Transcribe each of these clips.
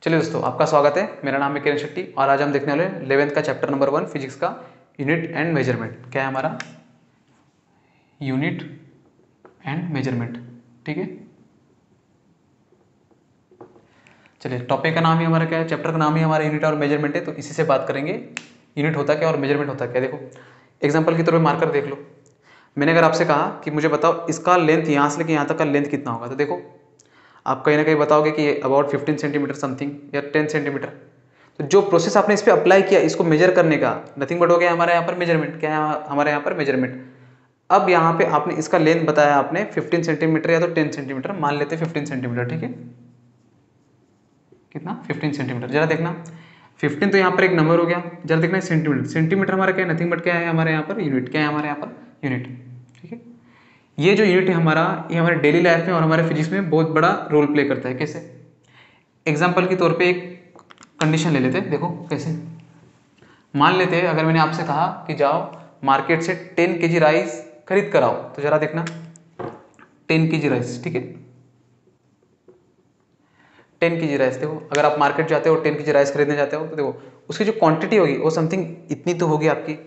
चलिए दोस्तों, आपका स्वागत है। मेरा नाम है किरण शेट्टी और आज हम देखने वाले 11th का चैप्टर नंबर 1 फिजिक्स का यूनिट एंड मेजरमेंट। क्या है हमारा? Unit and measurement. ठीक है, चलिए टॉपिक का नाम ही हमारा क्या है, चैप्टर का नाम ही हमारा यूनिट और मेजरमेंट है, तो इसी से बात करेंगे। यूनिट होता क्या और मेजरमेंट होता क्या। देखो एग्जाम्पल के तौर पर मार्कर देख लो। मैंने अगर आपसे कहा कि मुझे बताओ इसका लेंथ यहाँ से लेकर यहाँ तक का लेंथ कितना होगा, तो देखो आप कहीं ना कहीं बताओगे कि अबाउट 15 सेंटीमीटर समथिंग या 10 सेंटीमीटर। तो जो प्रोसेस आपने इस पर अप्लाई किया इसको मेजर करने का, नथिंग बट हो गया हमारे यहाँ पर मेजरमेंट। क्या है हमारे यहाँ पर मेजरमेंट। अब यहाँ पे आपने इसका लेंथ बताया आपने 15 सेंटीमीटर या तो 10 सेंटीमीटर, मान लेते 15 सेंटीमीटर। ठीक है, कितना? 15 सेंटीमीटर। जरा देखना 15 तो यहाँ पर एक नंबर हो गया, जरा देखना सेंटीमीटर। सेंटीमीटर हमारा क्या है, नथिंग बट क्या है हमारे यहाँ पर यूनिट। क्या है हमारे यहाँ पर यूनिट। ठीक है, ये जो यूनिट है हमारा, ये हमारे डेली लाइफ में और हमारे फिजिक्स में बहुत बड़ा रोल प्ले करता है। कैसे? एग्जाम्पल के तौर पे एक कंडीशन ले लेते हैं। देखो कैसे, मान लेते हैं अगर मैंने आपसे कहा कि जाओ मार्केट से 10 kg राइस खरीद कर आओ, तो जरा देखना 10 kg राइस। ठीक है, 10 kg राइस। देखो अगर आप मार्केट जाते हो 10 kg राइस खरीदने जाते हो, तो देखो उसकी जो क्वांटिटी होगी वो समथिंग इतनी तो होगी आपकी,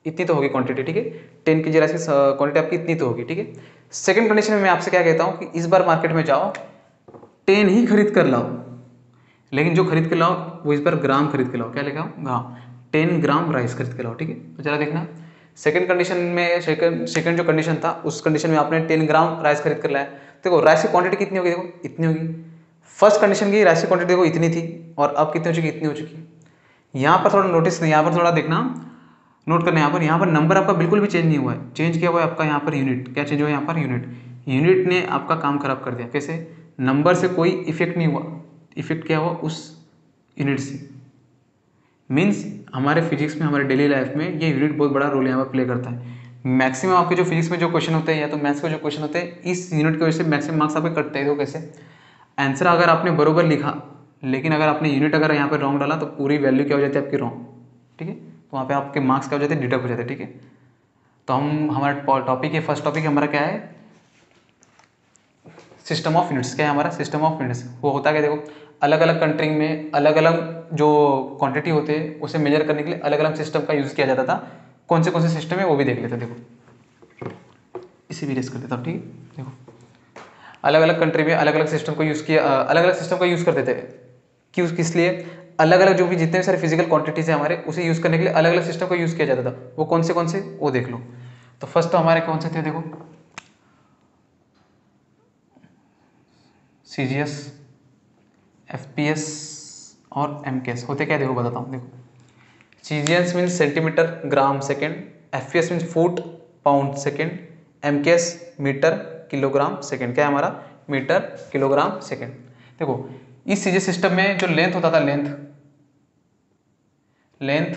इतनी तो होगी क्वांटिटी। ठीक है, 10 kg राइस की क्वांटिटी आपकी इतनी तो होगी। ठीक है, सेकंड कंडीशन में मैं आपसे क्या कहता हूँ कि इस बार मार्केट में जाओ 10 ही खरीद कर लाओ, लेकिन जो खरीद के लाओ वो इस बार ग्राम खरीद के लाओ। क्या लिखा हो? ग्राम। 10 ग्राम राइस खरीद के लाओ। ठीक है, तो जरा देखना सेकंड कंडीशन में, सेकंड जो कंडीशन था उस कंडीशन में आपने 10 ग्राम राइस खरीद कर लाया। देखो राइस की क्वांटिटी कितनी होगी, देखो इतनी होगी। फर्स्ट कंडीशन की राइस की क्वांटिटी देखो इतनी थी और अब कितनी हो चुकी? इतनी हो चुकी। यहाँ पर थोड़ा नोटिस, यहाँ पर थोड़ा देखना, नोट करना। यहाँ पर नंबर आपका बिल्कुल भी चेंज नहीं हुआ है, चेंज किया हुआ है आपका यहाँ पर यूनिट। क्या चेंज हुआ है यहाँ पर? यूनिट। यूनिट ने आपका काम खराब कर दिया। कैसे? नंबर से कोई इफेक्ट नहीं हुआ, इफेक्ट क्या हुआ उस यूनिट से। मीन्स हमारे फिजिक्स में, हमारे डेली लाइफ में ये यूनिट बहुत बड़ा रोल यहाँ पर प्ले करता है। मैक्सिमम आपके जो फिजिक्स में जो क्वेश्चन होते हैं या तो मैथ्स के जो क्वेश्चन होते हैं, इस यूनिट की वजह से मैक्सिमम मार्क्स आपके कटते हैं। तो कैसे? आंसर अगर आपने बरोबर लिखा, लेकिन अगर आपने यूनिट अगर यहाँ पर रॉन्ग डाला तो पूरी वैल्यू क्या हो जाती है आपकी? रॉन्ग। ठीक है, तो वहाँ पे आपके मार्क्स क्या हो जाते हैं? डिडक्ट हो जाते हैं। ठीक है, तो हम हमारा टॉपिक है, फर्स्ट टॉपिक हमारा क्या है? System of units. क्या है हमारा? System of units. वो होता क्या? देखो अलग अलग कंट्री में अलग अलग जो क्वांटिटी होते हैं उसे मेजर करने के लिए अलग अलग सिस्टम का यूज़ किया जाता था। कौन से सिस्टम है वो भी देख लेते हैं। देखो इसे भी रेस कर देता हूँ। ठीक है, देखो अलग अलग कंट्री में अलग अलग सिस्टम को यूज़ किया, अलग अलग सिस्टम का यूज़ करते थे। क्यों, किस लिए? अलग अलग जो भी जितने भी सारे फिजिकल क्वांटिटीज है हमारे, उसे यूज़ करने के लिए अलग अलग सिस्टम का यूज़ किया जाता था। वो कौन से वो देख लो। तो फर्स्ट तो हमारे कौन से थे? देखो CGS, FPS और MKS। होते क्या? देखो बताता हूँ। देखो CGS means centimetre gram second, FPS means foot pound second, MKS metre kilogram second. क्या है हमारा? Metre kilogram second. देखो इस CGS सिस्टम में जो लेंथ होता था, लेंथ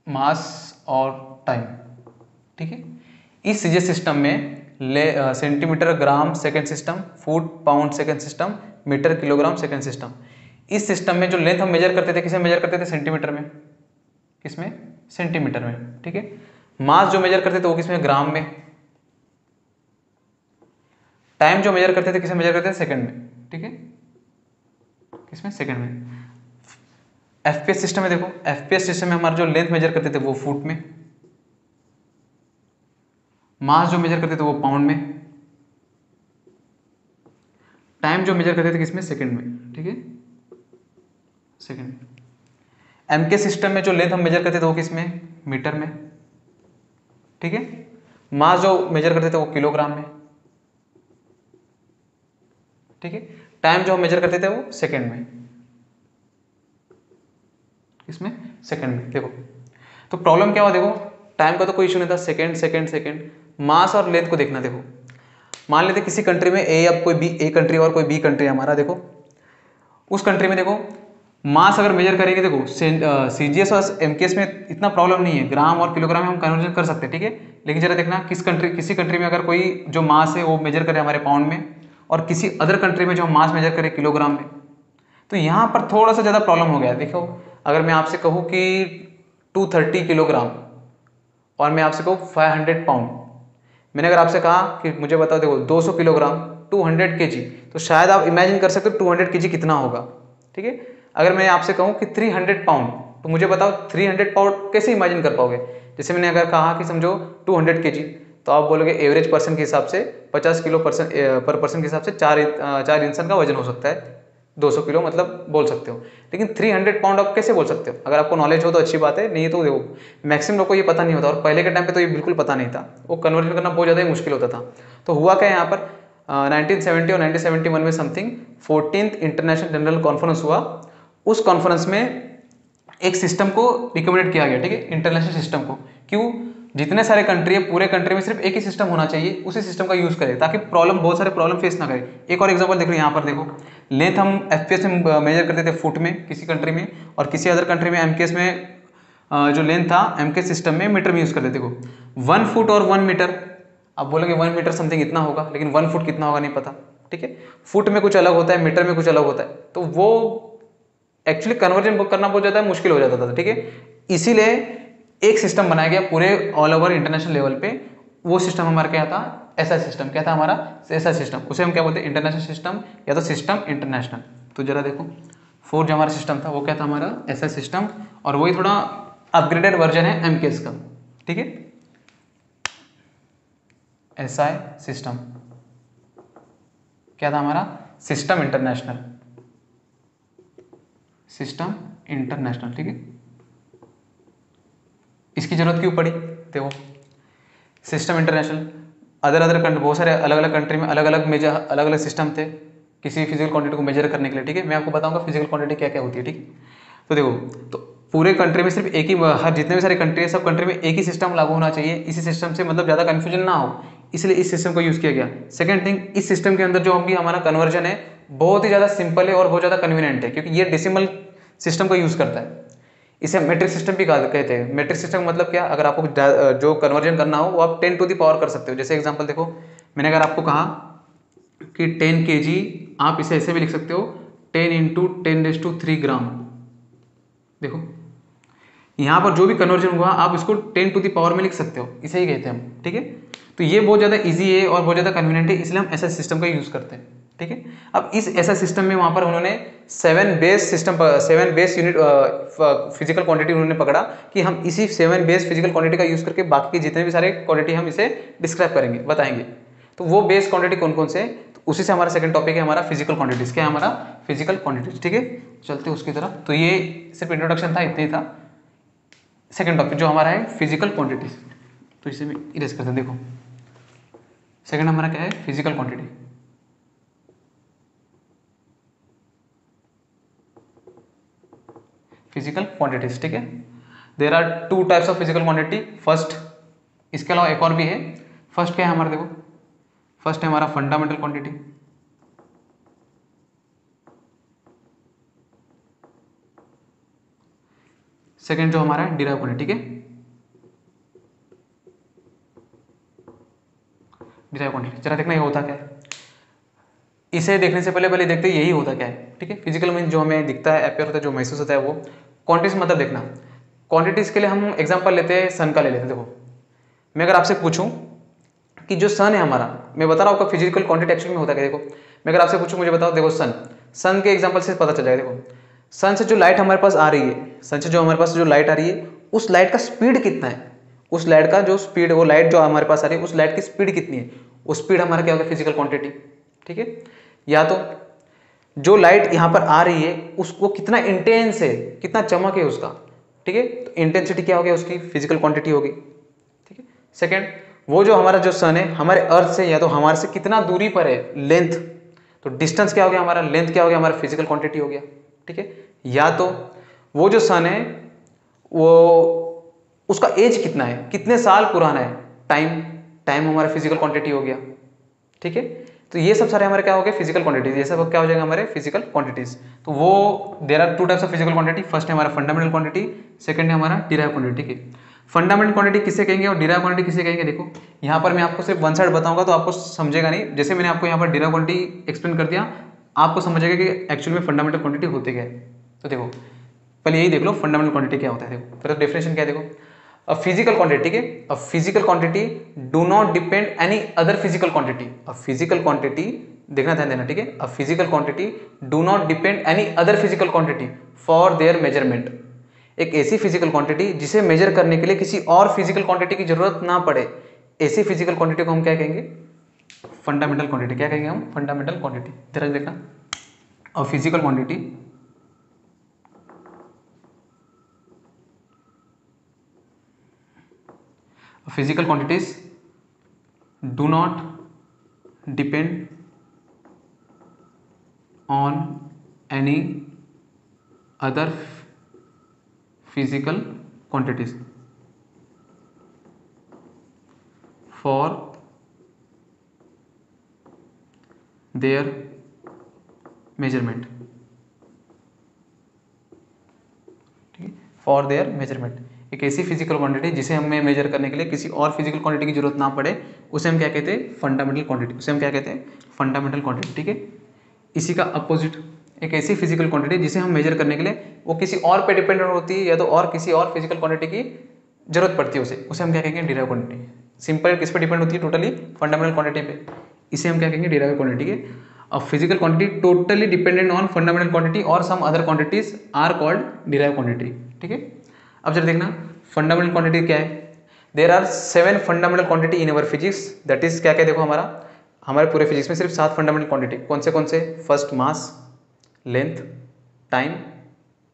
मास और टाइम। ठीक है, इस CGS सिस्टम में centimetre gram second system, foot pound second system, metre kilogram second system. इस सिस्टम में जो लेंथ हम मेजर करते थे, किसमें मेजर करते थे? सेंटीमीटर में। किसमें? सेंटीमीटर में। ठीक है, मास जो मेजर करते थे वो किसमें? ग्राम में। टाइम जो मेजर करते थे किसमें मेजर करते थे? सेकंड में। ठीक है, किसमें? सेकंड में। FPS सिस्टम में देखो, FPS सिस्टम में हमारा जो लेंथ मेजर करते थे वो फुट में, मास जो मेजर करते थे वो पाउंड में, टाइम जो मेजर करते थे किसमें? सेकंड में। ठीक है, सेकंड में। MK सिस्टम में जो लेंथ हम मेजर करते थे वो किसमें? मीटर में। ठीक है, मास जो मेजर करते थे वो किलोग्राम में। ठीक है, टाइम जो हम मेजर करते थे वो सेकंड में। किसमें? सेकंड में। देखो तो प्रॉब्लम क्या हुआ? देखो टाइम का तो कोई इशू नहीं था, सेकंड सेकंड सेकंड। मास और लेंथ को देखना। देखो मान लेते किसी कंट्री में ए, अब कोई बी, ए कंट्री और कोई बी कंट्री हमारा। देखो उस कंट्री में देखो मास अगर मेजर करेंगे, देखो CGS और MKS में इतना प्रॉब्लम नहीं है, ग्राम और किलोग्राम में हम कन्वर्जन कर सकते हैं। ठीक है, लेकिन जरा देखना किसी कंट्री में अगर कोई जो मास है वो मेजर करे हमारे पाउंड में, और किसी अदर कंट्री में जो मास मेजर करे किलोग्राम में, तो यहाँ पर थोड़ा सा ज़्यादा प्रॉब्लम हो गया। देखो अगर मैं आपसे कहूँ कि 230 किलोग्राम और मैं आपसे कहूँ 500 पाउंड, मैंने अगर आपसे कहा कि मुझे बताओ देखो 200 किलोग्राम 200 kg, तो शायद आप इमेजिन कर सकते हो 200 kg कितना होगा, ठीक है। अगर मैं आपसे कहूँ कि 300 पाउंड, तो मुझे बताओ 300 पाउंड कैसे इमेजिन कर पाओगे। जैसे मैंने अगर कहा कि समझो 200 kg, तो आप बोलोगे एवरेज पर्सन के हिसाब से 50 किलो पर पर्सन के हिसाब से चार इंसान का वजन हो सकता है, 200 किलो मतलब बोल सकते हो। लेकिन 300 पाउंड आप कैसे बोल सकते हो? अगर आपको नॉलेज हो तो अच्छी बात है, नहीं तो देखो मैक्सिमम लोग को ये पता नहीं होता, और पहले के टाइम पे तो ये बिल्कुल पता नहीं था, वो कन्वर्जन करना बहुत ज़्यादा ही मुश्किल होता था। तो हुआ क्या यहाँ पर 1970 और 1971 में something 14th international general conference हुआ। उस कॉन्फ्रेंस में एक सिस्टम को रिकमेंडेड किया गया, ठीक है, इंटरनेशनल सिस्टम को। क्यों? जितने सारे कंट्री है पूरे कंट्री में सिर्फ एक ही सिस्टम होना चाहिए, उसी सिस्टम का यूज करें ताकि बहुत सारे प्रॉब्लम फेस ना करें। एक और एग्जांपल देखो, यहाँ पर देखो, लेंथ हम एफपीएस में मेजर करते थे फुट में किसी कंट्री में, और किसी अदर कंट्री में एमकेएस में जो लेंथ था एमकेएस सिस्टम में मीटर में यूज करते थे। देखो 1 फुट और 1 मीटर, आप बोलोगे 1 मीटर समथिंग इतना होगा, लेकिन 1 फुट कितना होगा नहीं पता, ठीक है। फुट में कुछ अलग होता है, मीटर में कुछ अलग होता है, तो वो एक्चुअली कन्वर्जन करना बहुत ज़्यादा मुश्किल हो जाता था, ठीक है। इसीलिए एक सिस्टम बनाया गया पूरे ऑल ओवर इंटरनेशनल लेवल पे। वो सिस्टम हमारा क्या था? ऐसा सिस्टम। क्या था हमारा? ऐसा सिस्टम। उसे हम क्या बोलते हैं? इंटरनेशनल सिस्टम या तो सिस्टम इंटरनेशनल। तो जरा देखो 4 जो हमारा सिस्टम था वो क्या था? हमारा ऐसा सिस्टम, और वही थोड़ा अपग्रेडेड वर्जन है एमकेएस का, ठीक है। एसआई सिस्टम क्या था हमारा? सिस्टम इंटरनेशनल, सिस्टम इंटरनेशनल, ठीक है। इसकी जरूरत क्यों पड़ी? देखो सिस्टम इंटरनेशनल, अदर बहुत सारे अलग अलग कंट्री में अलग अलग सिस्टम थे किसी फिजिकल क्वांटिटी को मेजर करने के लिए, ठीक है। मैं आपको बताऊंगा फिजिकल क्वांटिटी क्या क्या होती है, ठीक है। तो देखो, तो पूरे कंट्री में सिर्फ एक ही, हर जितने भी सारे कंट्री है सब कंट्री में एक ही सिस्टम लागू होना चाहिए। इसी सिस्टम से मतलब ज़्यादा कन्फ्यूजन ना हो, इसलिए इस सिस्टम को यूज़ किया गया। सेकंड थिंग, इस सिस्टम के अंदर जो भी हमारा कन्वर्जन है बहुत ही ज़्यादा सिंपल है और बहुत ज़्यादा कन्वीनियंट है, क्योंकि ये डेसिमल सिस्टम को यूज़ करता है। इसे मैट्रिक सिस्टम भी कहते हैं। मैट्रिक सिस्टम मतलब क्या? अगर आपको जो कन्वर्जन करना हो वो आप 10 टू द पावर कर सकते हो। जैसे एग्जांपल देखो, मैंने अगर आपको कहा कि 10 kg, आप इसे ऐसे भी लिख सकते हो 10 इंटू 10⁻³ ग्राम। देखो यहाँ पर जो भी कन्वर्जन हुआ आप इसको 10 टू द पावर में लिख सकते हो, इसे ही कहते हैं हम, ठीक है। तो ये बहुत ज़्यादा ईजी है और बहुत ज़्यादा कन्वीनियंट है, इसलिए हम ऐसा सिस्टम का यूज़ करते हैं, ठीक है। अब इस ऐसा सिस्टम में वहाँ पर उन्होंने 7 बेस यूनिट फिजिकल क्वांटिटी उन्होंने पकड़ा कि हम इसी 7 बेस फिजिकल क्वांटिटी का यूज़ करके बाकी के जितने भी सारे क्वांटिटी हम इसे डिस्क्राइब करेंगे, बताएंगे। तो वो बेस क्वांटिटी कौन कौन से है, तो उसी से हमारा सेकंड टॉपिक है हमारा फिजिकल क्वांटिटीज। क्या है हमारा? फिजिकल क्वांटिटीज, ठीक है। चलते हैं उसकी तरफ। तो ये सिर्फ इंट्रोडक्शन था, इतना ही था। सेकंड टॉपिक जो हमारा है फिजिकल क्वांटिटीज, तो इसे भी इरेज करते हैं। देखो सेकंड हमारा क्या है? Physical quantity. फिजिकल क्वांटिटीज, ठीक है। There are 2 types of physical quantity. First, इसके अलावा एक और भी है। फर्स्ट क्या है हमारा? देखो फर्स्ट है हमारा फंडामेंटल क्वांटिटी, सेकंड जो हमारा है डिराइव क्वांटिटी, ठीक है। डिराइव क्वांटिटी जरा देखना ये होता क्या है। इसे देखने से पहले देखते यही होता क्या है, ठीक है। फिजिकल में जो हमें दिखता है, अपेयर होता है, जो महसूस होता है वो। क्वांटिटीज मतलब देखना, क्वांटिटीज के लिए हम एग्जांपल लेते हैं, सन का ले लेते हैं। देखो मैं अगर आपसे पूछूं कि जो सन है हमारा, मैं बता रहा हूँ आपका फिजिकल क्वांटिटी एक्चुअली में होता है। देखो मैं अगर आपसे पूछूं, मुझे बताओ, देखो सन के एग्जांपल से पता चल जाएगा। देखो सन से जो लाइट हमारे पास आ रही है, सन से जो हमारे पास जो लाइट आ रही है, उस लाइट का स्पीड कितना है, उस लाइट का जो स्पीड, वो लाइट जो हमारे पास आ रही है उस लाइट की स्पीड कितनी है, उस स्पीड हमारा क्या होगा? फिजिकल क्वांटिटी, ठीक है। या तो जो लाइट यहाँ पर आ रही है उसको कितना इंटेंस है, कितना चमक है उसका, ठीक है। तो इंटेंसिटी क्या हो गया? उसकी फिजिकल क्वांटिटी होगी, ठीक है। सेकेंड, वो जो हमारा जो सन है हमारे अर्थ से या तो हमारे से कितना दूरी पर है, लेंथ, तो डिस्टेंस क्या हो गया हमारा? लेंथ क्या हो गया हमारा? फिजिकल क्वांटिटी हो गया, ठीक है। या तो वो जो सन है वो उसका एज कितना है, कितने साल पुराना है, टाइम हमारा फिजिकल क्वांटिटी हो गया, ठीक है। तो ये सब सारे हमारे क्या हो गए? Physical quantities. ये सब क्या हो जाएगा हमारे? Physical quantities. तो वो there are 2 types of physical quantity. First है हमारा फंडामेंटल क्वांटिटी, सेकंड है हमारा डिराइव क्वांटिटी, ठीक है। फंडामेंटल क्वांटिटी किसे कहेंगे और डिराइव क्वांटिटी किसे कहेंगे? देखो यहाँ पर मैं आपको सिर्फ वन साइड बताऊंगा तो आपको समझेगा नहीं। जैसे मैंने आपको यहाँ पर डिराइव क्वांटिटी एक्सप्लेन कर दिया, आपको समझेगा कि एक्चुअल में फंडामेंटल क्वांटिटी होते क्या है। तो देखो पहले यही देख लो फंडामेंटल क्वांटिटी क्या होता है। देखो फिर डेफिनेशन क्या है, देखो a physical quantity, ठीक है। a physical quantity do not depend any other physical quantity, a physical quantity देखना, ध्यान देना, ठीक है। अ physical quantity do not depend any other physical quantity for their measurement. एक ऐसी फिजिकल क्वांटिटी जिसे मेजर करने के लिए किसी और फिजिकल क्वांटिटी की जरूरत ना पड़े, ऐसी फिजिकल क्वांटिटी को हम क्या कहेंगे? Fundamental quantity. क्या कहेंगे हम? Fundamental quantity. जरा देखना, अ physical quantity physical quantities do not depend on any other physical quantities for their measurement, ठीक है, फॉर देयर मेजरमेंट। एक ऐसी फिजिकल क्वांटिटी जिसे हमें मेजर करने के लिए किसी और फिजिकल क्वांटिटी की जरूरत ना पड़े, उसे हम क्या कहते हैं? Fundamental quantity. उसे हम क्या कहते हैं? फंडामेंटल क्वांटिटी, ठीक है। इसी का अपोजिट, एक ऐसी फिजिकल क्वांटिटी जिसे हम मेजर करने के लिए वो किसी और पे डिपेंडेंट होती है या तो और किसी और फिजिकल क्वांटिटी की जरूरत पड़ती है, उसे हम क्या कहेंगे? Derive quantity. सिंपल किस पे डिपेंड होती है? टोटली फंडामेंटल क्वांटिटी पे। इसे हम क्या कहेंगे? डिराइव क्वांटिटी के। A physical quantity totally dependent on fundamental quantity और some other quantities are called derive quantity, ठीक है। अब जरा देखना, फंडामेंटल क्वांटिटी क्या है? There are 7 fundamental quantity in our physics, that is क्या क्या देखो, हमारे पूरे फिजिक्स में सिर्फ 7 फंडामेंटल क्वांटिटी। कौन से? First mass, length, time,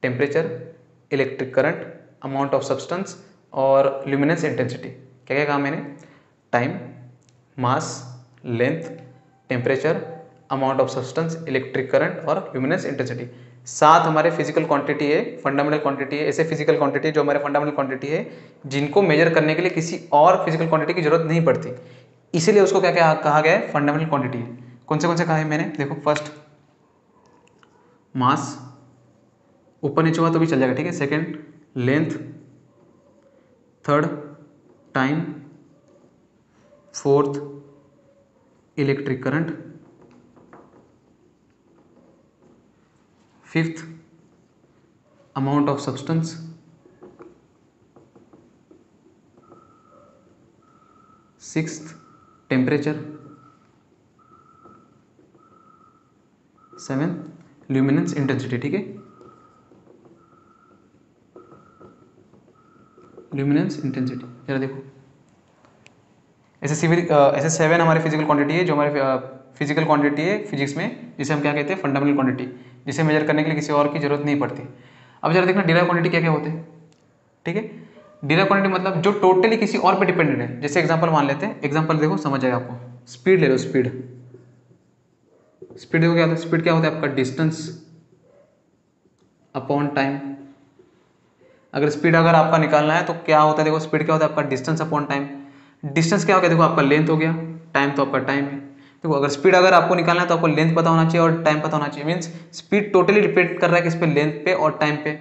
temperature, electric current, amount of substance और ल्यूमिनेंस इंटेंसिटी। क्या क्या कहा मैंने? Time, mass, length, temperature, amount of substance, electric current और ल्यूमिनेंस इंटेंसिटी। 7 हमारे फिजिकल क्वांटिटी है, फंडामेंटल क्वांटिटी है, ऐसे फिजिकल क्वांटिटी जो हमारे फंडामेंटल क्वांटिटी है जिनको मेजर करने के लिए किसी और फिजिकल क्वांटिटी की जरूरत नहीं पड़ती, इसीलिए उसको क्या क्या कहा गया है? फंडामेंटल क्वांटिटी है। कौन से कहा है मैंने? देखो, फर्स्ट मास, ऊपर नीचे हुआ तो भी चल जाएगा, ठीक है। Second length, third time, fourth electric current, fifth amount of substance, sixth temperature, seventh luminance intensity, ठीक है। ल्यूमिनेंस इंटेंसिटी जरा देखो, ऐसे 7 हमारी फिजिकल क्वांटिटी है जो हमारे फिजिकल क्वांटिटी है फिजिक्स में, जिसे हम क्या कहते हैं? फंडामेंटल क्वांटिटी, जिसे मेजर करने के लिए किसी और की जरूरत नहीं पड़ती। अब जरा देखना, डिराइव क्वांटिटी क्या क्या होते हैं, ठीक है। डिराइव क्वांटिटी मतलब जो टोटली किसी और पे डिपेंडेंट है। जैसे एग्जांपल मान लेते हैं, एग्जांपल देखो समझ जाएगा आपको। स्पीड ले लो, स्पीड देखो क्या होता है? स्पीड क्या होता है आपका? Distance upon time. अगर स्पीड आपका निकालना है तो क्या होता है? देखो, स्पीड क्या होता है आपका? Distance upon time. डिस्टेंस क्या हो गया? देखो आपका लेंथ हो गया, टाइम तो आपका टाइम है। देखो, अगर स्पीड आपको निकालना है तो आपको लेंथ पता होना चाहिए और टाइम पता होना चाहिए। मीन्स स्पीड टोटली डिपेंड कर रहा है किस पे? लेंथ पे और टाइम पे।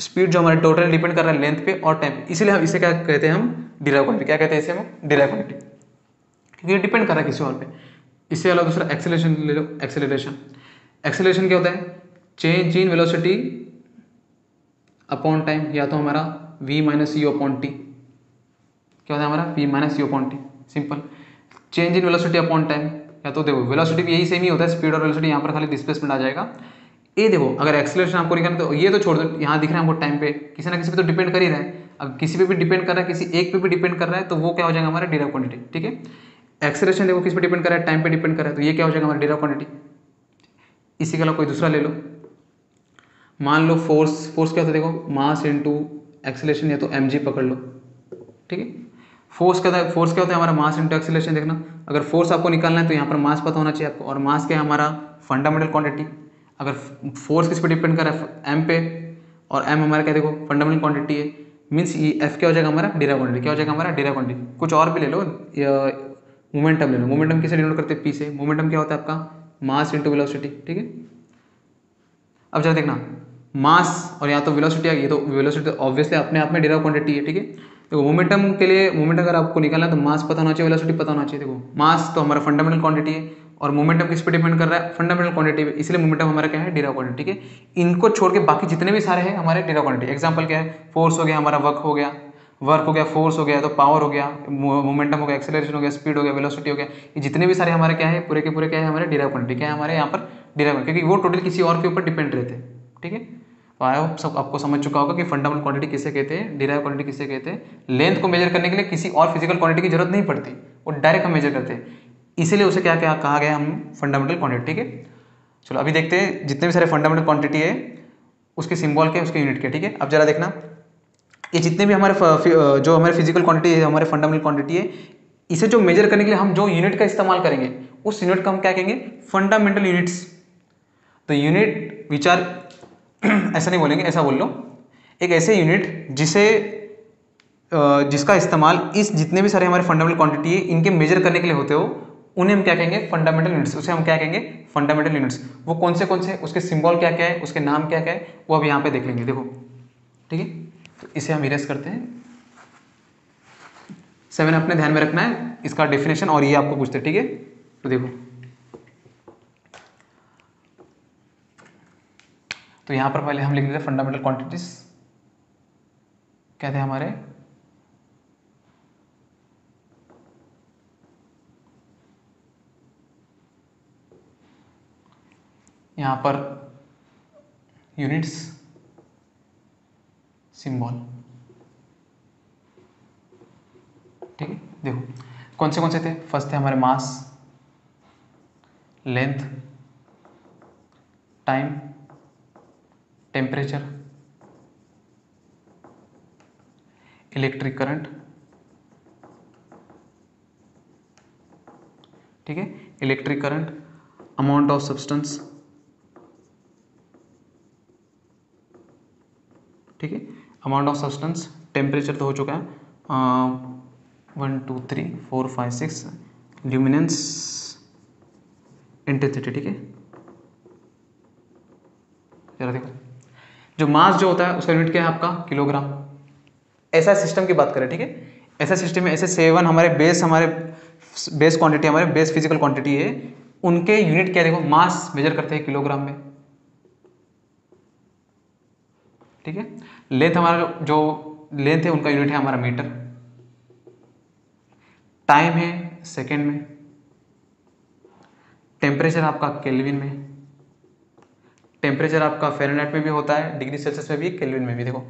स्पीड जो हमारे टोटली डिपेंड कर रहा है लेंथ पे और टाइम पे, इसीलिए हम इसे क्या कहते हैं? हम डिराइव क्वांटिटी। क्या कहते हैं इसे? हम डिराइव क्वांटिटी, क्योंकि ये डिपेंड कर रहा है किसी और पे। इससे अलावा दूसरा एक्सेलरेशन ले लो। एक्सेलरेशन क्या होता है? Change in velocity upon time, या तो हमारा v minus you upon T. क्या होता है हमारा? v minus you upon T. Simple. Change in velocity upon time, या तो देखो वेलोसिटी भी यही सेम ही होता है, स्पीड और वेलोसिटी, यहाँ पर खाली डिस्प्लेसमेंट आ जाएगा। ये देखो, अगर एक्सेलरेशन आपको निकालना तो ये तो छोड़ दो, यहाँ दिख रहा है हमको टाइम पे, किसी ना किसी पे तो डिपेंड कर ही रहा है। अब किसी पे भी डिपेंड कर रहा है, किसी एक पे भी डिपेंड कर रहा है, तो वो क्या हो जाएगा? हमारा डिराइव क्वांटिटी, ठीक है। एक्सेलरेशन देखो किस पे डिपेंड कर रहा है? टाइम पे डिपेंड कर रहा है, तो ये क्या हो जाएगा? हमारा डिराइव क्वांटिटी। इसी के अलावा कोई दूसरा ले लो, मान लो फोर्स क्या होता है? देखो, मास इंटू एक्सेलरेशन, या तो mg पकड़ लो, ठीक है। फोर्स क्या होता है हमारा? Mass into acceleration. देखना, अगर फोर्स आपको निकालना है तो यहाँ पर मास पता होना चाहिए आपको, और मास क्या है? हमारा फंडामेंटल क्वांटिटी। अगर फोर्स किस पे डिपेंड कर रहा है? एम पे, और एम हमारा क्या? देखो फंडामेंटल क्वांटिटी है। मीन्स ये एफ क्या हो जाएगा? हमारा डिराइव क्वांटिटी। क्या हो जाएगा? हमारा डिराइव क्वांटिटी। कुछ और भी ले लो, मोमेंटम ले लो। मोमेंटम किसे डिनोट करते हैं? पी से। मोमेंटम क्या होता है आपका? मास इंटू वेलोसिटी, ठीक है। अब जरा देखना, मास और यहाँ तो वेलोसिटी आ गई, तो वेलोसिटी ऑब्वियसली अपने आप में डिराइव क्वांटिटी है, ठीक है। देखो, मोमेंटम के लिए, मोमेंटम अगर आपको निकालना है तो मास पता होना चाहिए, वेलोसिटी पता होना चाहिए। देखो, मास तो हमारा फंडामेंटल क्वांटिटी है और मोमेंटम किस पे डिपेंड कर रहा है? फंडामेंटल क्वांटिटी पे, इसलिए मोमेंटम हमारा क्या है? डिराइव क्वांटिटी, ठीक है। इनको छोड़ के बाकी जितने भी सारे हैं हमारे डिराइव क्वांटिटी। एग्जांपल क्या है? फोर्स हो गया हमारा, वर्क हो गया, वर्क हो गया, फोर्स हो गया, तो पावर हो गया, मोमेंटम हो गया, एक्सेलरेशन हो गया, स्पीड हो गया, वेलोसिटी हो गया, ये जितने भी सारे हमारे क्या है पूरे के पूरे क्या है हमारे डिराइव क्वांटिटी, क्या है हमारे यहाँ पर डिराइव, क्योंकि वो टोटल किसी और के ऊपर डिपेंड रहते हैं। ठीक है, तो आई होप सब आपको समझ चुका होगा कि फंडामेंटल क्वांटिटी किसे कहते हैं, डिराइव क्वांटिटी किसे कहते हैं। लेंथ को मेजर करने के लिए किसी और फिजिकल क्वांटिटी की जरूरत नहीं पड़ती, वो डायरेक्ट हम मेजर करते हैं, इसीलिए उसे क्या क्या कहा गया हम फंडामेंटल क्वांटिटी। ठीक है, चलो अभी देखते हैं जितने भी सारे फंडामेंटल क्वांटिटी है उसके सिंबल के, उसके यूनिट के। ठीक है, अब जरा देखना, ये जितने भी हमारे जो हमारे फिजिकल क्वांटिटी है, हमारे फंडामेंटल क्वांटिटी है, इसे जो मेजर करने के लिए हम जो यूनिट का इस्तेमाल करेंगे उस यूनिट का हम क्या कहेंगे, फंडामेंटल यूनिट्स। तो यूनिट विच आर ऐसा नहीं बोलेंगे, ऐसा बोल लो, एक ऐसे यूनिट जिसे जिसका इस्तेमाल इस जितने भी सारे हमारे फंडामेंटल क्वांटिटी है इनके मेजर करने के लिए होते हो, उन्हें हम क्या कहेंगे, फंडामेंटल यूनिट्स। उसे हम क्या कहेंगे, फंडामेंटल यूनिट्स। वो कौन से, उसके सिंबल क्या क्या है, उसके नाम क्या क्या है, वो अब यहाँ पे देख लेंगे। देखो, ठीक है, तो इसे हम इरेज करते हैं। 7 अपने ध्यान में रखना है, इसका डेफिनेशन, और ये आपको पूछते हैं। ठीक है, तो देखो, तो यहाँ पर पहले हम लिख देते फंडामेंटल क्वांटिटीज, क्या थे हमारे, यहाँ पर यूनिट्स, सिंबल। ठीक है, देखो कौन से थे, फर्स्ट थे हमारे mass, length, time, temperature, electric current. ठीक है, electric current, amount of substance. ठीक है, अमाउंट ऑफ सब्सटेंस, टेम्परेचर तो हो चुका है, 1 2 3 4 5 6, ल्यूमिनेंस, इंटेंसिटी। ठीक है, जरा देखो, जो मास जो होता है उसका यूनिट क्या है आपका, किलोग्राम। ऐसा सिस्टम की बात करें, ठीक है, ऐसा सिस्टम में ऐसे 7 हमारे बेस क्वांटिटी, हमारे बेस फिजिकल क्वांटिटी है, उनके यूनिट क्या, देखो मास मेजर करते हैं किलोग्राम में। ठीक है, लेंथ, हमारा जो लेंथ है उनका यूनिट है हमारा मीटर, टाइम है सेकेंड में, टेम्परेचर आपका केल्विन में, टेम्परेचर आपका फ़ारेनहाइट में भी होता है, डिग्री सेल्सियस में भी, केल्विन में भी। देखो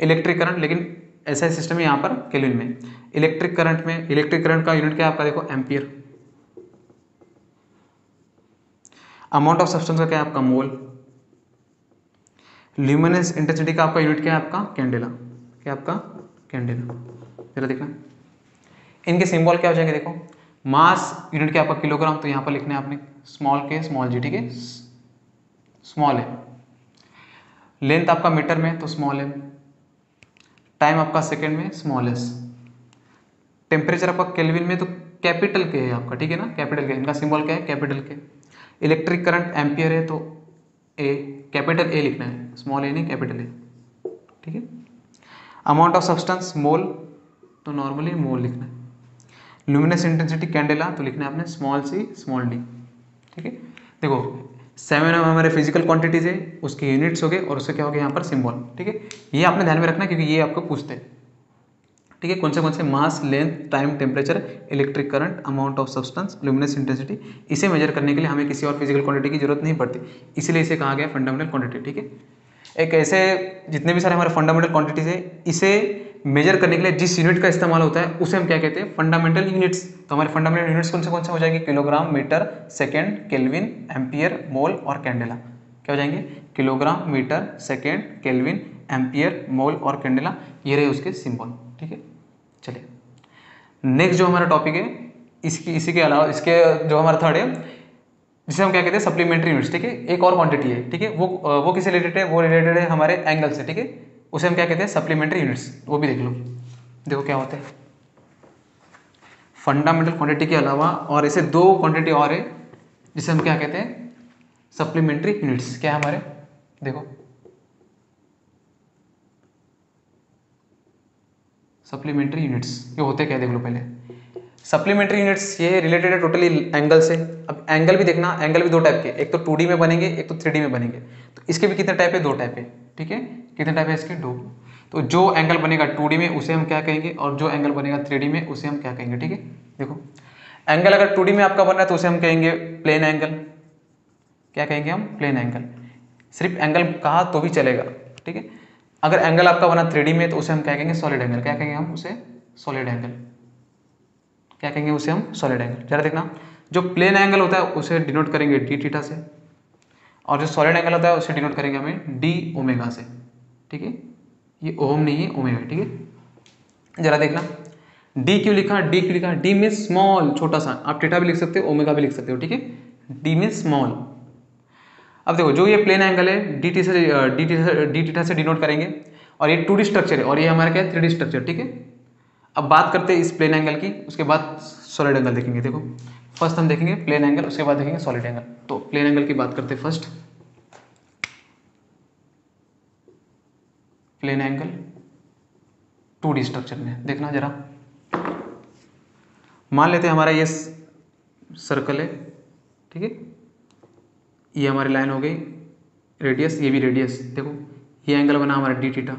इलेक्ट्रिक करंट, लेकिन ऐसा सिस्टम है यहाँ पर केल्विन में। इलेक्ट्रिक करंट का यूनिट क्या है आपका, देखो एम्पियर। अमाउंट ऑफ सब्सटेंस का क्या है आपका, मोल। ल्यूमिनेंस इंटेंसिटी का आपका यूनिट क्या है आपका, कैंडेला। क्या आपका, कैंडेला। जरा देखना, इनके सिंबल क्या हो जाएंगे, देखो मास यूनिट क्या आपका किलोग्राम, तो यहाँ पर लिखना है आपने स्मॉल के स्मॉल जी। ठीक है, स्मॉल है। लेंथ आपका मीटर में तो स्मॉल है, टाइम आपका सेकेंड में स्मॉल एस, टेम्परेचर आपका केल्विन में तो कैपिटल के है आपका। ठीक है ना, कैपिटल के, इनका सिंबल क्या है, कैपिटल के। इलेक्ट्रिक करंट एम्पियर है तो ए, कैपिटल ए लिखना है, स्मॉल ए नहीं, कैपिटल ए। ठीक है, अमाउंट ऑफ सब्सटेंस मोल, तो नॉर्मली मोल लिखना है। ल्यूमिनेंस इंटेंसिटी कैंडेला, तो लिखना है आपने स्मॉल सी स्मॉल डी। ठीक है, देखो 7 हमारे फिजिकल क्वांटिटीज है, उसके यूनिट्स हो गए, और उससे क्या हो गया यहाँ पर सिंबल। ठीक है, ये आपने ध्यान में रखना है क्योंकि ये आपको पूछते हैं। ठीक है, कौन से mass, length, time, temperature, electric current, amount of substance, luminance intensity, इसे मेजर करने के लिए हमें किसी और फिजिकल क्वांटिटी की जरूरत नहीं पड़ती, इसीलिए इसे कहा गया फंडामेंटल क्वांटिटी। ठीक है, एक ऐसे जितने भी सारे हमारे फंडामेंटल क्वांटिटीज है, इसे मेजर करने के लिए जिस यूनिट का इस्तेमाल होता है उसे हम क्या कहते हैं, फंडामेंटल यूनिट्स। तो हमारे फंडामेंटल यूनिट्स कौन से हो जाएंगे, kilogram, metre, second, kelvin, ampere, mole और कैंडेला। क्या हो जाएंगे, kilogram, metre, second, kelvin, ampere, mole और कैंडेला, ये रहे उसके सिंबल। ठीक है, चलिए नेक्स्ट जो हमारा टॉपिक है, इसी के अलावा इसके जो हमारा थर्ड है, जिसे हम क्या कहते हैं, सप्लीमेंट्री यूनिट्स। ठीक है, एक और क्वांटिटी है। ठीक है, वो किससे रिलेटेड है, वो रिलेटेड है हमारे एंगल से। ठीक है, उसे हम क्या कहते हैं, सप्लीमेंट्री यूनिट्स। वो भी देख लो, देखो क्या होता है। फंडामेंटल क्वांटिटी के अलावा और ऐसे 2 क्वांटिटी और है जिसे हम क्या कहते हैं, सप्लीमेंट्री यूनिट्स। क्या है हमारे, देखो सप्लीमेंट्री यूनिट्स ये होते क्या, देख लो पहले। सप्लीमेंट्री यूनिट्स ये रिलेटेड है टोटली एंगल से। अब एंगल भी देखना, एंगल भी 2 टाइप के, एक तो 2D में बनेंगे, एक तो 3D में बनेंगे। तो इसके भी कितने टाइप है, 2 टाइप है। ठीक है, कितने टाइप है इसके, 2। तो जो एंगल बनेगा 2D में उसे हम क्या कहेंगे, और जो एंगल बनेगा 3D में उसे हम क्या कहेंगे, ठीक है। देखो एंगल अगर 2D में आपका बन रहा है तो उसे हम कहेंगे प्लेन एंगल, क्या कहेंगे हम, प्लेन एंगल। सिर्फ एंगल कहा तो भी चलेगा, ठीक है। अगर एंगल आपका बना 3D में तो उसे हम क्या कहेंगे, सॉलिड एंगल, क्या कहेंगे हम उसे, सॉलिड एंगल, क्या कहेंगे उसे हम, सॉलिड एंगल। जरा देखना, जो प्लेन एंगल होता है उसे डिनोट करेंगे डी थीटा से, और जो सॉलिड एंगल होता है उसे डिनोट करेंगे हमें डी ओमेगा से, ठीक है। ये ओम नहीं है, ओमेगा, ठीक है। जरा देखना, डी क्यों लिखा, डी क्यों लिखा, डी मीन्स स्मॉल, छोटा सा, आप थीटा भी लिख सकते हो, ओमेगा भी लिख सकते हो, ठीक है। D means small. अब देखो जो ये प्लेन एंगल है डी थीटा से डिनोट करेंगे, और ये 2D स्ट्रक्चर है और ये हमारा क्या है 3D स्ट्रक्चर, ठीक है। अब बात करते हैं इस प्लेन एंगल की, उसके बाद सॉलिड एंगल देखेंगे। देखो फर्स्ट हम देखेंगे प्लेन एंगल, उसके बाद देखेंगे सॉलिड एंगल। तो प्लेन एंगल की बात करते हैं first, plane angle 2D structure में देखना जरा, मान लेते हैं हमारा ये सर्कल है, ठीक है, ये हमारी लाइन हो गई रेडियस, ये भी रेडियस। देखो ये एंगल बना हमारा डी थीटा,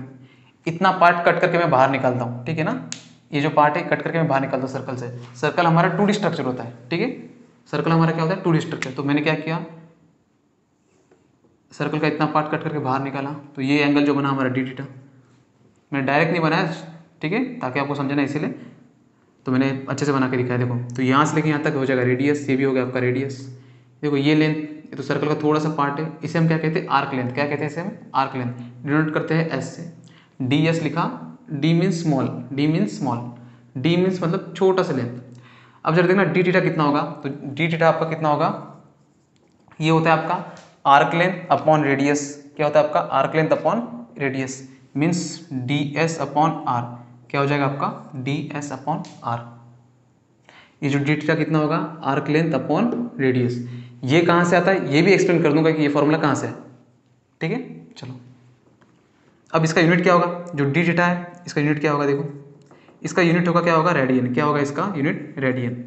इतना पार्ट कट करके मैं बाहर निकालता हूँ, ठीक है ना, ये जो पार्ट है कट करके मैं बाहर निकालता हूँ सर्कल से। सर्कल हमारा 2D स्ट्रक्चर होता है, ठीक है, सर्कल हमारा क्या होता है 2D स्ट्रक्चर। तो मैंने क्या किया, सर्कल का इतना पार्ट कट करके बाहर निकाला, तो ये एंगल जो बना हमारा डी थीटा, मैंने डायरेक्ट नहीं बनाया, ठीक है, ताकि आपको समझना इसीलिए, तो मैंने अच्छे से बना के दिखाया। देखो तो यहाँ से लेके यहाँ तक हो जाएगा रेडियस, ये भी हो गया आपका रेडियस। देखो ये लेंथ, ये तो सर्कल का थोड़ा सा पार्ट है, इसे हम क्या कहते हैं, आर्क लेंथ, क्या कहते हैं इसे हम, आर्क लेंथ। डिनोट करते हैं एस से, डी एस लिखा, D means small, D means small, D means मतलब छोटा सा लेंथ। अब जरा देखना डी थीटा कितना होगा, तो डी थीटा आपका कितना होगा, ये होता है आपका आर्क लेंथ अपॉन रेडियस, क्या होता है आपका, arc length upon radius, means D S upon R, क्या हो जाएगा आपका, डी एस अपॉन आर। ये जो डी थीटा कितना होगा, आर्क लेंथ अपॉन रेडियस। ये कहाँ से आता है, ये भी एक्सप्लेन कर दूंगा कि ये फॉर्मूला कहाँ से है, ठीक है। चलो अब इसका यूनिट क्या होगा, जो डी थीटा है इसका यूनिट क्या होगा, देखो इसका यूनिट होगा, क्या होगा, रेडियन, क्या होगा इसका यूनिट, रेडियन।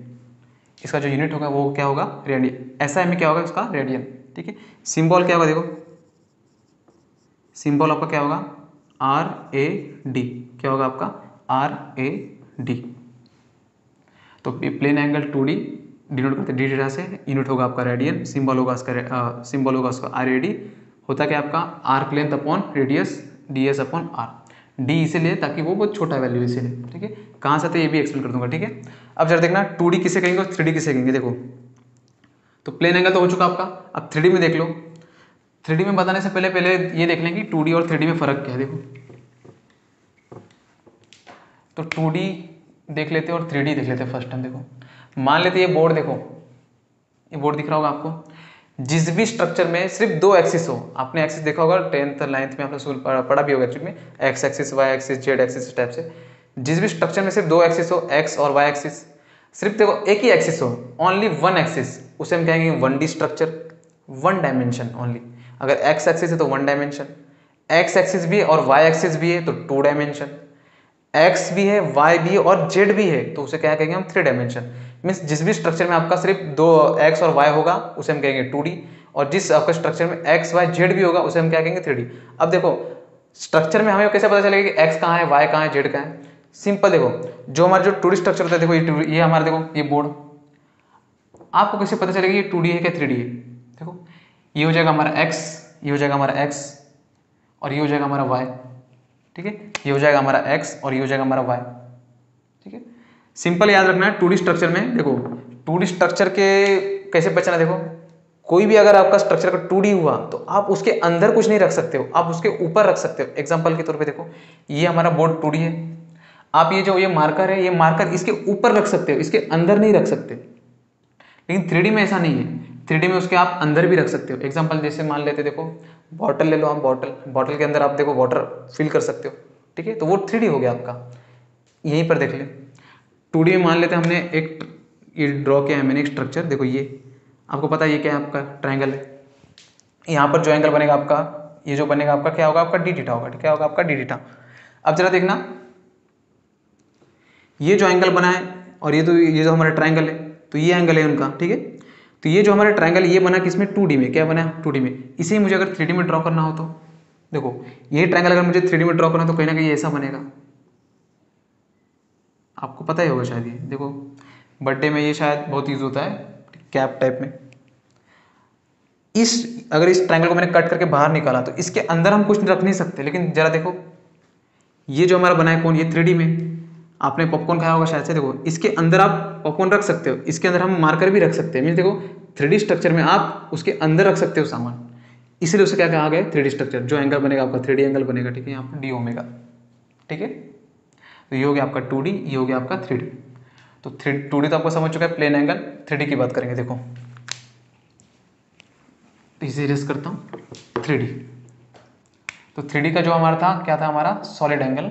इसका जो यूनिट होगा वो क्या होगा, रेडियन। ऐसा में क्या होगा इसका, रेडियन, ठीक है। सिंबल क्या होगा, देखो सिंबल आपका क्या होगा, आर ए डी, क्या होगा आपका, आर ए डी। तो प्लेन एंगल 2D डिनोट करते हैं डी थीटा से, यूनिट होगा आपका रेडियन, सिंबल होगा उसका आर ए डी, होता क्या आपका, arc length upon radius, D S upon R. D इसीलिए ताकि वो बहुत छोटा वैल्यू इसीलिए, ठीक है। कहाँ से आता है ये भी एक्सप्लेन कर दूंगा, ठीक है। अब जरा देखना 2D किसे कहेंगे और 3D किसे कहेंगे। देखो तो प्लेन एंगल तो हो चुका आपका, अब 3D में देख लो। 3D में बताने से पहले पहले ये देख लें कि 2D और 3D में फ़र्क क्या है। देखो तो 2D देख लेते हैं और 3D देख लेते हैं फर्स्ट टाइम। देखो मान लेते ये बोर्ड, देखो ये बोर्ड दिख रहा होगा आपको, जिस भी स्ट्रक्चर में सिर्फ 2 एक्सिस हो, आपने एक्सिस देखा होगा 10th 9th में आपने स्कूल पढ़ा भी होगा एक्चुअली में, X axis, Y axis, Z axis type से। जिस भी स्ट्रक्चर में सिर्फ 2 एक्सिस हो, एक्स और वाई एक्सिस, सिर्फ देखो एक ही एक्सिस हो, ओनली 1 एक्सिस, उसे हम कहेंगे 1D स्ट्रक्चर, 1 डायमेंशन ओनली। अगर एक्स एक्सिस है तो 1 डायमेंशन, एक्स एक्सिस भी है और वाई एक्सिस भी है तो 2 डायमेंशन, एक्स भी है, वाई भी है और जेड भी है तो उसे क्या कहेंगे हम, 3 डायमेंशन। मीन्स जिस भी स्ट्रक्चर में आपका सिर्फ 2 एक्स और वाई होगा उसे हम कहेंगे 2D, और जिस आपका स्ट्रक्चर में एक्स वाई जेड भी होगा उसे हम क्या कहेंगे, 3D। अब देखो स्ट्रक्चर में हमें कैसे पता चलेगा कि एक्स कहाँ है, वाई कहाँ है, जेड कहाँ है। सिंपल, देखो जो हमारा जो 2D स्ट्रक्चर होता है, देखो ये हमारा, देखो ये बोर्ड, आपको कैसे पता चलेगा ये 2D है क्या 3D है। देखो ये हो जाएगा हमारा एक्स, ये हो जाएगा हमारा एक्स, और ये हो जाएगा हमारा वाई, ठीक है। ये हो जाएगा हमारा एक्स और ये हो जाएगा हमारा वाई, ठीक है। सिंपल याद रखना है 2D स्ट्रक्चर में। देखो 2D स्ट्रक्चर के कैसे पहचाना, देखो कोई भी अगर आपका स्ट्रक्चर का 2D हुआ तो आप उसके अंदर कुछ नहीं रख सकते हो, आप उसके ऊपर रख सकते हो। एग्जांपल के तौर पे देखो ये हमारा बोर्ड 2D है, आप ये जो ये मार्कर है, ये मार्कर इसके ऊपर रख सकते हो, इसके अंदर नहीं रख सकते। लेकिन 3D में ऐसा नहीं है, 3D में उसके आप अंदर भी रख सकते हो। एग्जांपल जैसे मान लेते, देखो बॉटल ले लो आप, बॉटल के अंदर आप देखो वाटर फिल कर सकते हो, ठीक है, तो वो 3D हो गया आपका। यहीं पर देख ले 2D में मान लेते हैं हमने एक ये ड्रॉ किया है मैंने एक स्ट्रक्चर, देखो ये आपको पता है ये क्या है, आपका ट्रायंगल है। यहाँ पर जो एंगल बनेगा आपका, ये जो बनेगा आपका क्या होगा, आपका डी थीटा होगा, क्या होगा आपका डी थीटा। अब जरा देखना ये जो एंगल बना है और ये जो हमारा ट्रायंगल है, तो ये एंगल है उनका, ठीक है। तो ये जो हमारा ट्रायंगल ये बना किसमें, 2D में, क्या बना 2D में। इसे मुझे अगर 3D में ड्रॉ करना हो तो देखो यही ट्रायंगल अगर मुझे 3D में ड्रॉ करना है तो कहीं ना कहीं ऐसा बनेगा, आपको पता ही होगा शायद। ये देखो बर्थडे में ये शायद बहुत यूज होता है, कैप टाइप में। अगर इस ट्रायंगल को मैंने कट करके बाहर निकाला तो इसके अंदर हम कुछ रख नहीं सकते, लेकिन जरा देखो ये जो हमारा बना है कौन, ये 3D में आपने पॉपकॉर्न खाया होगा शायद से, देखो इसके अंदर आप पॉपकॉर्न रख सकते हो, इसके अंदर हम मार्कर भी रख सकते हैं। मीन देखो 3D स्ट्रक्चर में आप उसके अंदर रख सकते हो सामान, इसलिए उसे क्या कहा गया, 3D स्ट्रक्चर। जो एंगल बनेगा आपका 3D एंगल बनेगा, ठीक है, यहाँ पर डी ओमेगा, ठीक है। तो ये हो गया आपका 2D, ये हो गया आपका 3D। तो 2D तो आपको समझ चुका है, प्लेन एंगल। 3D की बात करेंगे, देखो इसे इरेज करता हूँ। 3D, तो 3D का जो हमारा था क्या था, हमारा सॉलिड एंगल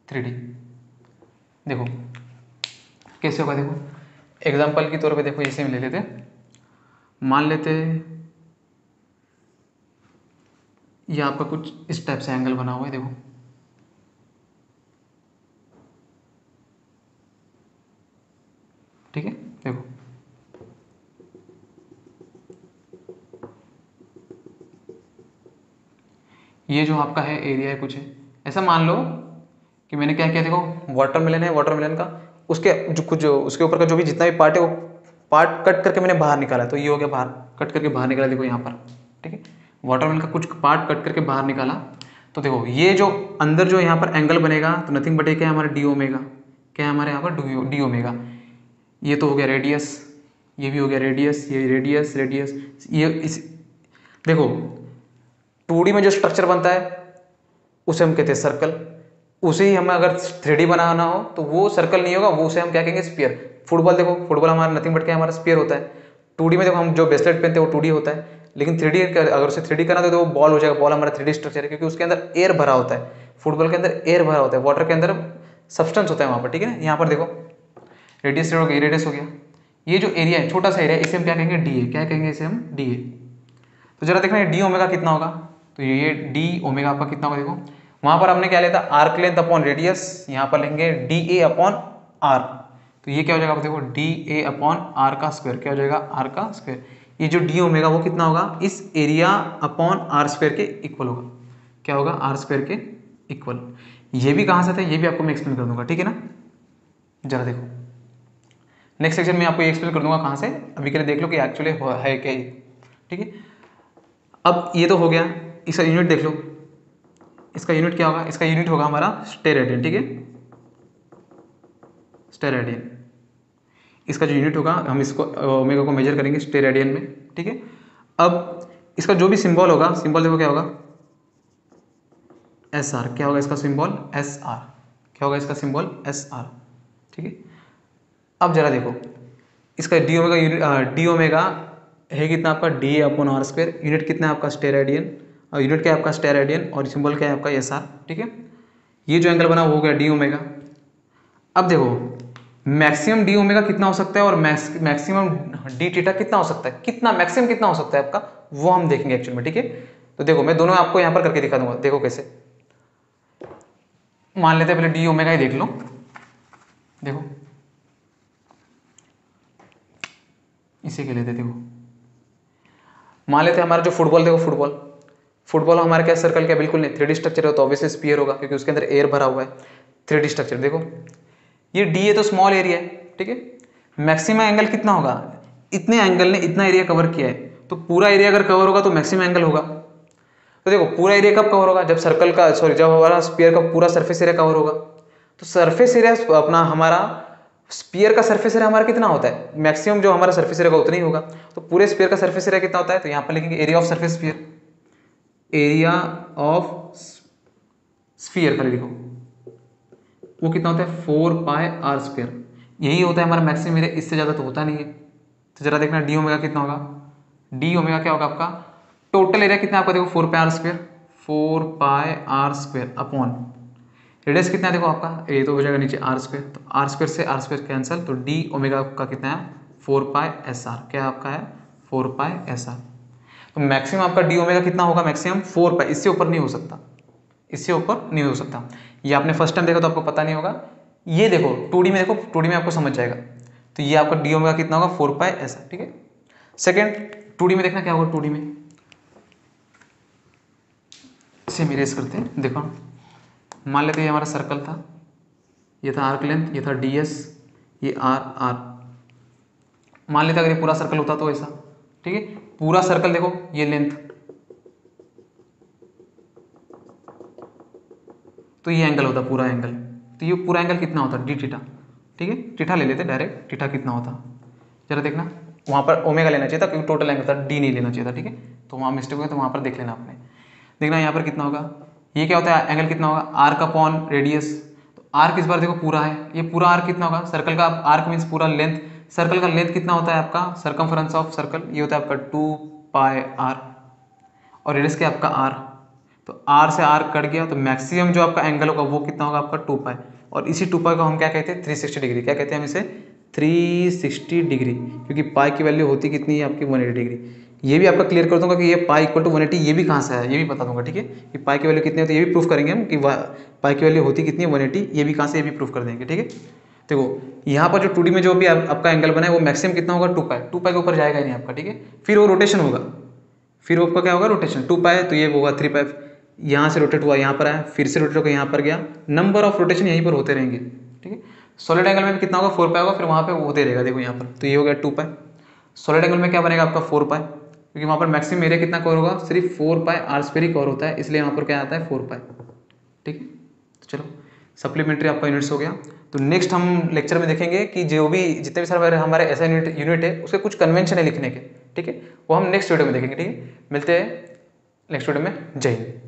3D। देखो कैसे होगा, देखो एग्जांपल के तौर पे देखो इसे हम ले लेते, मान लेते ये आपका कुछ इस टाइप से एंगल बना हुआ है, देखो ठीक है। देखो ये जो आपका है एरिया है कुछ है ऐसा, मान लो कि मैंने क्या किया, देखो वाटरमेलन है, वाटरमेलन का उसके जो कुछ उसके ऊपर का जो भी जितना भी पार्ट है वो पार्ट कट करके मैंने बाहर निकाला, तो ये हो गया बाहर, कट करके बाहर निकाला, देखो यहाँ पर, ठीक है। वाटरमेलन का कुछ पार्ट कट करके बाहर निकाला, तो देखो ये जो अंदर जो यहाँ पर एंगल बनेगा तो नथिंग बट क्या है हमारा डी ओमेगा, क्या है हमारे यहाँ पर डी ओमेगा। ये तो हो गया रेडियस, ये भी हो गया रेडियस, ये रेडियस रेडियस, ये इस देखो 2D में जो स्ट्रक्चर बनता है उसे हम कहते हैं सर्कल, उसे ही हमें अगर 3D बनाना हो तो वो सर्कल नहीं होगा, वो उसे हम क्या कहेंगे, स्फीयर। फुटबॉल देखो, फुटबॉल हमारा नथिंग बट क्या हमारा स्फीयर होता है। 2D में देखो हम जो ब्रेसलेट पहनते हैं वो 2D होता है, लेकिन 3D अगर उसे 3D करना तो वो बॉल हो जाएगा। बॉल हमारा 3D स्ट्रक्चर है, क्योंकि उसके अंदर एयर भरा होता है। फुटबॉल के अंदर एयर भरा होता है, वाटर के अंदर सब्सटेंस होता है वहाँ पर, ठीक है ना। यहाँ पर देखो रेडियस हो गया, रेडियस हो गया, ये जो एरिया है छोटा सा एरिया, इसे हम क्या कहेंगे, डी ए, क्या कहेंगे इसे हम, डी ए। तो जरा देखना डी ओमेगा कितना होगा, तो ये डी ओमेगा आपका कितना होगा, देखो वहां पर हमने क्या लिया था, आर्क लेंथ अपॉन रेडियस, यहाँ पर लेंगे डी ए अपॉन आर, तो ये क्या हो जाएगा, आप देखो डी ए अपॉन आर का स्क्वायर, क्या हो जाएगा, आर का स्क्वायर। ये जो डी ओमेगा वो कितना होगा, इस एरिया अपॉन आर स्क्वायर के इक्वल होगा, क्या होगा, आर स्क्वायर के इक्वल। ये भी कहाँ से था, ये भी आपको मैं एक्सप्लेन कर दूंगा, ठीक है ना। जरा देखो नेक्स्ट सेक्शन में आपको ये एक्सप्लेन कर दूंगा कहाँ से, अभी के लिए देख लो कि एक्चुअली है क्या, ठीक है। अब ये तो हो गया, इसका यूनिट देख लो, इसका यूनिट क्या होगा, इसका यूनिट होगा हमारा स्टेरेडियन, ठीक है, स्टेरेडियन। इसका जो यूनिट होगा हम इसको ओमेगा को मेजर करेंगे स्टेरेडियन में, ठीक है। अब इसका जो भी सिंबल होगा, सिंबल देखो क्या होगा, एस आर, क्या होगा इसका सिंबल, एस आर, क्या होगा इसका सिंबल, एस आर, ठीक है। अब जरा देखो इसका D omega unit, D omega है कितना आपका, D A upon R square, unit कितना है आपका स्टेरेडियन, और यूनिट क्या है आपका स्टेरेडियन, और सिंबल क्या है आपका एस आर, ठीक है। ये जो एंगल बना वो हो गया डी ओमेगा। अब देखो मैक्सिमम डी ओमेगा कितना हो सकता है और मैक्सिमम डी थीटा कितना हो सकता है, कितना मैक्सिमम कितना हो सकता है आपका, वो हम देखेंगे एक्चुअल में, ठीक है। तो देखो मैं दोनों आपको यहाँ पर करके दिखा दूंगा, देखो कैसे। मान लेते हैं पहले डी ओमेगा ही देख लो, देखो इसे के लेते, देखो मान लेते हैं हमारा जो फुटबॉल, देखो फुटबॉल हमारे क्या सर्कल क्या, बिल्कुल नहीं, 3D स्ट्रक्चर है तो ऑब्वियसली स्फीयर होगा, क्योंकि उसके अंदर एयर भरा हुआ है, 3D स्ट्रक्चर। देखो ये डी है तो स्मॉल एरिया है, ठीक है। मैक्सिमम एंगल कितना होगा, इतने एंगल ने इतना एरिया कवर किया है, तो पूरा एरिया अगर कवर होगा तो मैक्सिमम एंगल होगा। तो देखो पूरा एरिया कब कवर होगा, जब सर्कल का जब हमारा स्फीयर का पूरा सरफेस एरिया कवर होगा। तो सरफेस एरिया अपना हमारा स्पीयर का सरफेस एरिया हमारा कितना होता है, मैक्सिमम जो हमारा सरफेस एरिया का उतना ही होगा। तो पूरे स्पीयर का सरफेस एरिया कितना होता है, तो यहाँ पर लिखेंगे area of surface sphere, area of sphere खाली लिखो, वो कितना होता है 4 पाई आर स्क्वायर, यही होता है हमारा मैक्सिमम एरिया, इससे ज़्यादा तो होता नहीं है। तो जरा देखना डी ओमेगा कितना होगा, डी ओमेगा क्या होगा आपका, टोटल एरिया कितना आपका, देखो 4 pi R square, 4 pi R square upon radius कितना है, देखो आपका ये तो हो जाएगा नीचे आर स्क्वायर, तो आर स्क्वायर से आर स्क्वायर कैंसिल, तो डी ओमेगा का कितना है 4 पाई एस आर, क्या आपका है 4 पाई एस आर। तो मैक्सिमम आपका डी ओमेगा कितना होगा, मैक्सिमम 4 पाई, इससे ऊपर नहीं हो सकता, इससे ऊपर नहीं हो सकता। ये आपने फर्स्ट टाइम देखा तो आपको पता नहीं होगा, ये देखो 2D में, देखो 2D में आपको समझ जाएगा। तो ये आपका डी ओमेगा कितना होगा 4 पाई एस आर, ठीक है। सेकेंड 2D में देखना क्या होगा, 2D में इसे इरेज करते हैं। देखो मान लेते हैं ये हमारा सर्कल था, ये था आर्क लेंथ, ये था ds, ये r। मान लेते अगर ये पूरा सर्कल होता तो ऐसा, ठीक है। पूरा सर्कल देखो ये लेंथ, तो ये एंगल होता पूरा एंगल। तो ये पूरा एंगल कितना होता डी थीटा, ठीक है। थीटा ले लेते डायरेक्ट, थीटा कितना होता जरा देखना। वहाँ पर ओमेगा लेना चाहिए था क्योंकि टोटल एंगल था, डी नहीं लेना चाहिए था, ठीक है। तो वहाँ मिस्टेक हो गया, तो वहाँ पर देख लेना आपने। देखना यहाँ पर कितना होगा, ये क्या होता है एंगल कितना होगा, आर्क अपॉन रेडियस। तो आर्क इस बार देखो पूरा है, ये पूरा आर्क कितना होगा, सर्कल का आर्क मीन्स पूरा लेंथ। सर्कल का लेंथ कितना होता है आपका, सर्कमफरेंस ऑफ सर्कल, ये होता है आपका 2πr, और रेडियस क्या आपका r। तो r से r कट गया, तो मैक्सिमम जो आपका एंगल होगा वो कितना होगा आपका 2π। और इसी 2π को हम क्या कहते हैं 360 डिग्री, क्या कहते हैं हम इसे 360 डिग्री, क्योंकि पाई की वैल्यू होती कितनी है आपकी 180 डिग्री। ये भी आपका क्लियर कर दूंगा कि ये पाई इक्वल टू 180 ये भी कहाँ से है, ये भी बता दूंगा, ठीक है। कि पाई की वैल्यू कितनी होती है ये भी प्रूफ करेंगे हम, कि पाई की वैल्यू होती कितनी है 180, ये भी कहाँ से, ये भी प्रूफ कर देंगे, ठीक है। देखो यहाँ पर जो 2D में जो भी आपका एंगल बना है वो मैक्सिमम कितना होगा 2π, 2π के ऊपर जाएगा ही नहीं आपका, ठीक है। फिर वो रोटेशन होगा, फिर वो आपका क्या होगा रोटेशन 2π, तो ये होगा 3π, यहाँ से रोटेट हुआ यहाँ पर आया, फिर से रोटेट होकर यहाँ पर गया, नंबर ऑफ रोटेशन यहीं पर होते रहेंगे, ठीक है। सॉलिड एंगल में भी कितना होगा 4π होगा, फिर वहाँ पे होते रहेगा, देखो यहाँ पर, तो ये हो गया 2π। सॉलिड एंगल में क्या बनेगा आपका 4π, क्योंकि वहाँ पर मैक्सिमम एरिया कितना कवर होगा, सिर्फ 4πr² ही कवर होता है, इसलिए यहाँ पर क्या आता है 4π, ठीक है। तो चलो सप्लीमेंट्री आपका यूनिट्स हो गया। तो नेक्स्ट हम लेक्चर में देखेंगे कि जो भी जितने भी सारे हमारे ऐसा यूनिट है उसके कुछ कन्वेंशन है लिखने के, ठीक है। वो हम नेक्स्ट वीडियो में देखेंगे, ठीक है। मिलते हैं नेक्स्ट वीडियो में, जय हिंद।